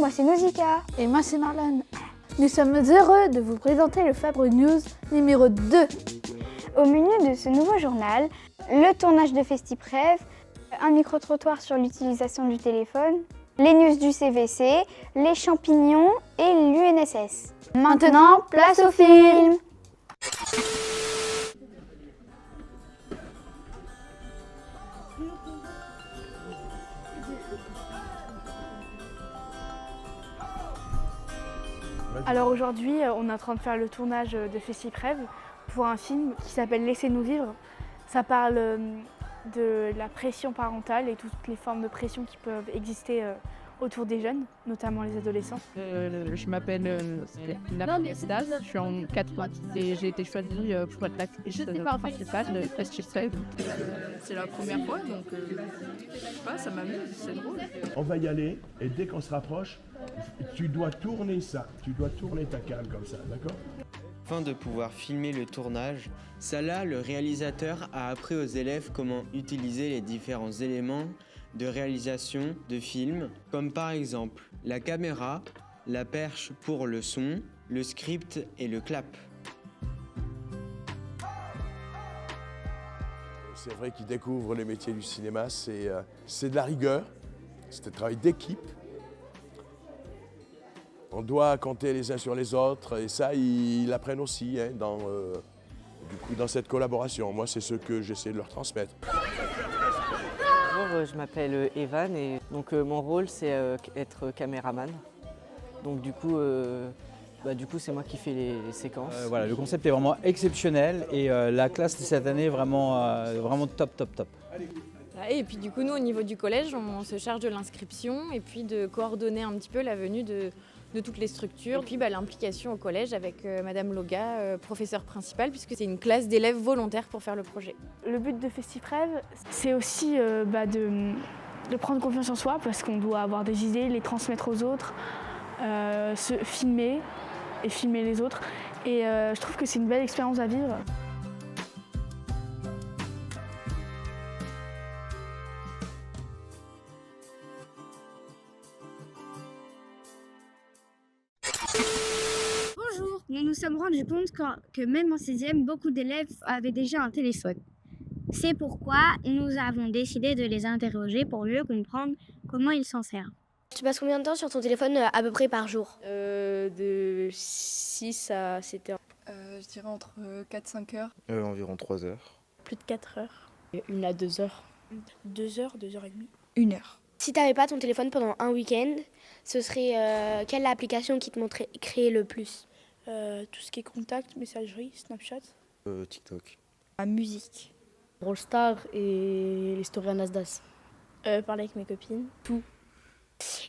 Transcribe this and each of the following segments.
moi c'est Nausicaa. Et moi c'est Marlène. Nous sommes heureux de vous présenter le Fabre News numéro 2. Au menu de ce nouveau journal, le tournage de FestiPrev, un micro-trottoir sur l'utilisation du téléphone, les news du CVC, les champignons et l'UNSS. Maintenant, place au film. Alors aujourd'hui, on est en train de faire le tournage de FestiPrev pour un film qui s'appelle Laissez-nous vivre. Ça parle de la pression parentale et toutes les formes de pression qui peuvent exister autour des jeunes, notamment les adolescents. Je m'appelle Stas, je suis en 4 et j'ai été choisie pour être l'actrice principale de FestiPrev. C'est la première fois, donc je sais pas, ça m'amuse, c'est drôle. On va y aller et dès qu'on se rapproche, tu dois tourner ça, tu dois tourner ta cam comme ça, d'accord ? Afin de pouvoir filmer le tournage, Salah, le réalisateur, a appris aux élèves comment utiliser les différents éléments de réalisation de films, comme par exemple la caméra, la perche pour le son, le script et le clap. C'est vrai qu'ils découvrent les métiers du cinéma, c'est de la rigueur, c'est un travail d'équipe. On doit compter les uns sur les autres et ça, ils l'apprennent aussi dans cette collaboration. Moi, c'est ce que j'essaie de leur transmettre. Bonjour, je m'appelle Evan et donc mon rôle c'est être caméraman. Donc du coup c'est moi qui fais les séquences. Voilà, le concept est vraiment exceptionnel et la classe de cette année est vraiment top. Et puis du coup nous au niveau du collège on se charge de l'inscription et puis de coordonner un petit peu la venue de toutes les structures. Et puis l'implication au collège avec Madame Loga, professeure principale, puisque c'est une classe d'élèves volontaires pour faire le projet. Le but de FestiPrev, c'est aussi de prendre confiance en soi, parce qu'on doit avoir des idées, les transmettre aux autres, se filmer et filmer les autres. Et je trouve que c'est une belle expérience à vivre. Bonjour, nous nous sommes rendus compte que même en 6e, beaucoup d'élèves avaient déjà un téléphone. C'est pourquoi nous avons décidé de les interroger pour mieux comprendre comment ils s'en servent. Tu passes combien de temps sur ton téléphone à peu près par jour ? De 6 à 7 heures. Je dirais entre 4-5 heures. Environ 3 heures. Plus de 4 heures. 1 à 2 heures. 2 heures, 2 heures et demie. 1 heure. Si tu n'avais pas ton téléphone pendant un week-end, ce serait quelle application qui te montrait créer le plus ? Tout ce qui est contact, messagerie, Snapchat. TikTok. La musique. Brawl Stars et les stories à Nasdaq. Parler avec mes copines. Tout.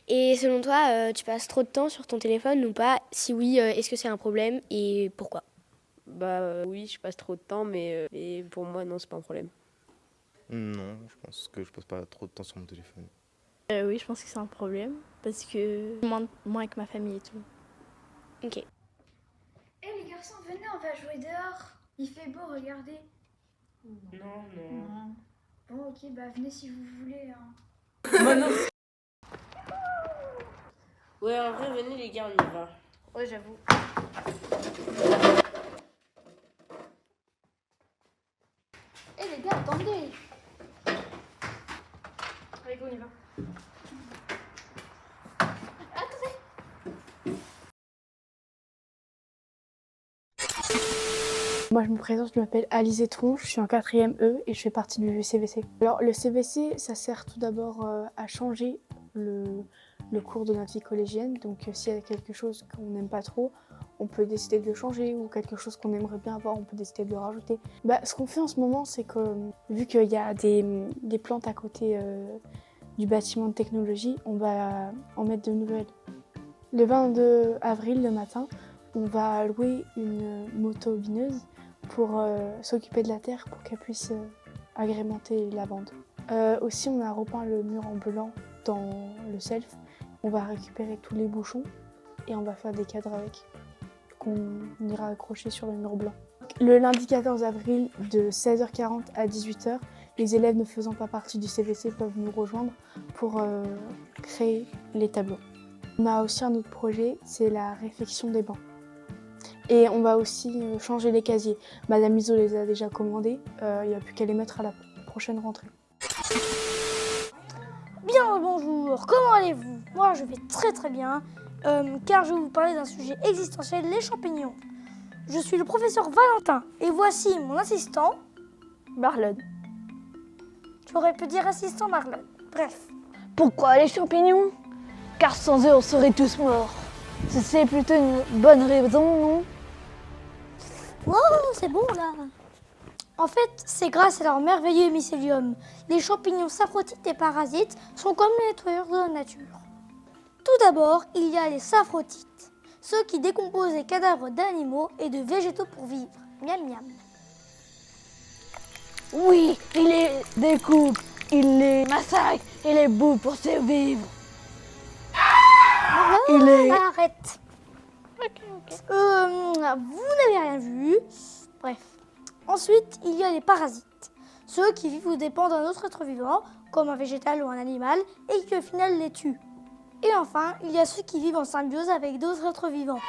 Et selon toi, tu passes trop de temps sur ton téléphone ou pas ? Si oui, est-ce que c'est un problème et pourquoi ? Oui, je passe trop de temps, mais pour moi, non, c'est pas un problème. Non, je pense que je passe pas trop de temps sur mon téléphone. Oui, je pense que c'est un problème, parce que moins avec ma famille et tout. Ok. Les garçons, venez, on va jouer dehors. Il fait beau, regardez. Non. Bon, ok, venez si vous voulez. Ouais, en vrai, venez les gars, on y va. Ouais, j'avoue. Les gars, attendez. Allez, on y va. Moi je me présente, je m'appelle Alizé Tron, je suis en 4e E et je fais partie du CVC. Alors le CVC, ça sert tout d'abord à changer le cours de notre vie collégienne. Donc s'il y a quelque chose qu'on n'aime pas trop, on peut décider de le changer, ou quelque chose qu'on aimerait bien avoir, on peut décider de le rajouter. Ce qu'on fait en ce moment, c'est que vu qu'il y a des plantes à côté du bâtiment de technologie, on va en mettre de nouvelles. Le 22 avril, le matin, on va louer une moto-bineuse pour s'occuper de la terre pour qu'elle puisse agrémenter la bande. Aussi, on a repeint le mur en blanc dans le self. On va récupérer tous les bouchons et on va faire des cadres avec, qu'on ira accrocher sur le mur blanc. Le lundi 14 avril, de 16h40 à 18h, les élèves ne faisant pas partie du CVC peuvent nous rejoindre pour créer les tableaux. On a aussi un autre projet, c'est la réfection des bancs. Et on va aussi changer les casiers. Madame Iso les a déjà commandés, il n'y a plus qu'à les mettre à la prochaine rentrée. Bien le bonjour, comment allez-vous? Moi je vais très très bien, car je vais vous parler d'un sujet existentiel, les champignons. Je suis le professeur Valentin et voici mon assistant, Marlon. Tu aurais pu dire assistant Marlon, bref. Pourquoi les champignons? Car sans eux on serait tous morts. C'est plutôt une bonne raison, non? Oh, c'est bon là. En fait, c'est grâce à leur merveilleux mycélium. Les champignons saprotites et parasites sont comme les nettoyeurs de la nature. Tout d'abord, il y a les saprotites, ceux qui décomposent les cadavres d'animaux et de végétaux pour vivre. Miam miam. Oui, il les découpe, il les massacre, il les bouffe pour survivre. Arrête. Vous n'avez rien vu. Bref. Ensuite, il y a les parasites. Ceux qui vivent ou dépendent d'un autre être vivant, comme un végétal ou un animal, et qui au final les tuent. Et enfin, il y a ceux qui vivent en symbiose avec d'autres êtres vivants.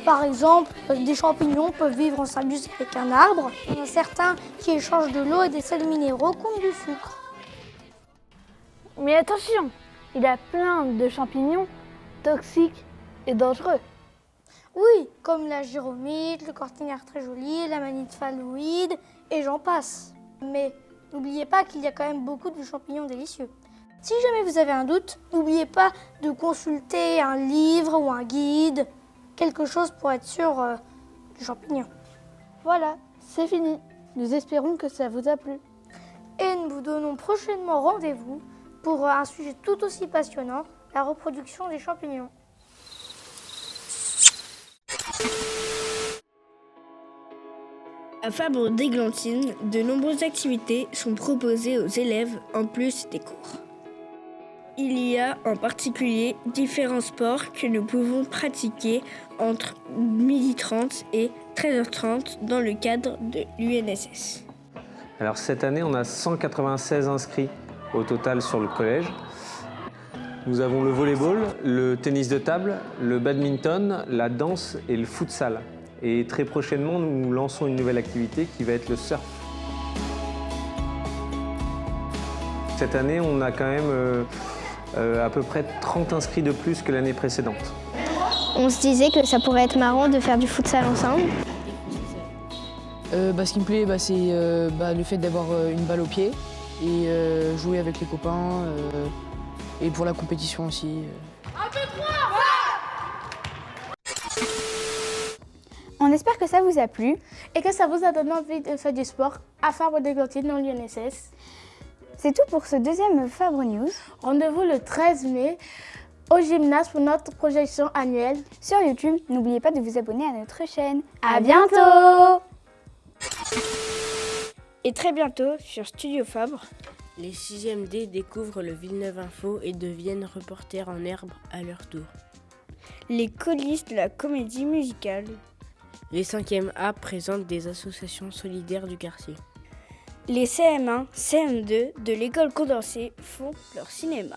Par exemple, des champignons peuvent vivre en symbiose avec un arbre. Il y en a certains qui échangent de l'eau et des sels minéraux comme du sucre. Mais attention, il y a plein de champignons toxiques et dangereux. Oui, comme la gyromite, le cortinaire très joli, la manite phalloïde, et j'en passe. Mais n'oubliez pas qu'il y a quand même beaucoup de champignons délicieux. Si jamais vous avez un doute, n'oubliez pas de consulter un livre ou un guide, quelque chose pour être sûr du champignon. Voilà, c'est fini. Nous espérons que ça vous a plu. Et nous vous donnons prochainement rendez-vous pour un sujet tout aussi passionnant, la reproduction des champignons. À Fabre d'Églantine, de nombreuses activités sont proposées aux élèves en plus des cours. Il y a en particulier différents sports que nous pouvons pratiquer entre 12h30 et 13h30 dans le cadre de l'UNSS. Alors cette année, on a 196 inscrits au total sur le collège. Nous avons le volleyball, le tennis de table, le badminton, la danse et le futsal. Et très prochainement, nous lançons une nouvelle activité qui va être le surf. Cette année, on a quand même à peu près 30 inscrits de plus que l'année précédente. On se disait que ça pourrait être marrant de faire du futsal ensemble. Ce qui me plaît, c'est le fait d'avoir une balle au pied et jouer avec les copains et pour la compétition aussi. On espère que ça vous a plu et que ça vous a donné envie de faire du sport à Fabre d'Églantine dans l'UNSS. C'est tout pour ce deuxième Fabre News. Rendez-vous le 13 mai au gymnase pour notre projection annuelle. Sur YouTube, n'oubliez pas de vous abonner à notre chaîne. À bientôt! Et très bientôt sur Studio Fabre, les 6e D découvrent le Villeneuve Info et deviennent reporters en herbe à leur tour. Les coulisses de la comédie musicale. Les 5e A présentent des associations solidaires du quartier. Les CM1, CM2 de l'école Condorcet font leur cinéma.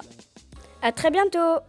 À très bientôt!